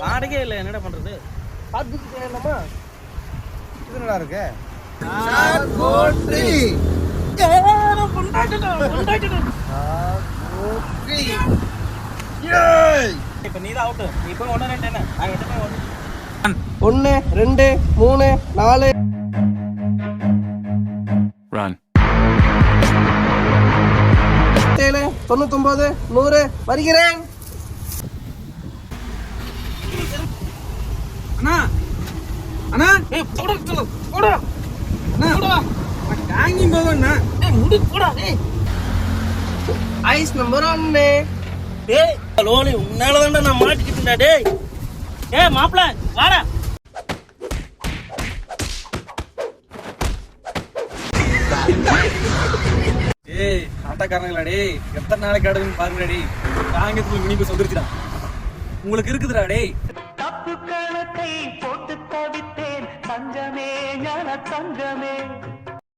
வாடகையே இல்லை, என்னடா பண்றது? பார்த்துட்டு என்னமா இது நல்லா இருக்கு. இப்ப நீதான் அவுட்டு. நீ போய் 1 2 என்ன? நான் 8 போய் 1 2 3 4 Run. 7 99 100 வருகிறேன். அண்ணா அண்ணா ஏய் போடா போடா அண்ணா போடா டாங்கி போவண்ணா ஏய் முடி போடா ஏய் ஐஸ் நம்பர் 1 டேய் லோனி உன்னால தான்டா நான் மாட்டிக்கிட்டேன்டா டேய் ஏய் மாப்ள வாடா ஏய் ஆட்டக்காரங்களா டேய் எத்தனை நாளைக்கு ஆடுதுன்னு பாருங்கடா டேய் காங்கத்துல மினிக்கு வந்துருச்சுடா உங்களுக்கு இருக்குதுடா டேய் தப்பு கணக்கை போட்டு தவித்தேன் தங்கமே ஞான தங்கமே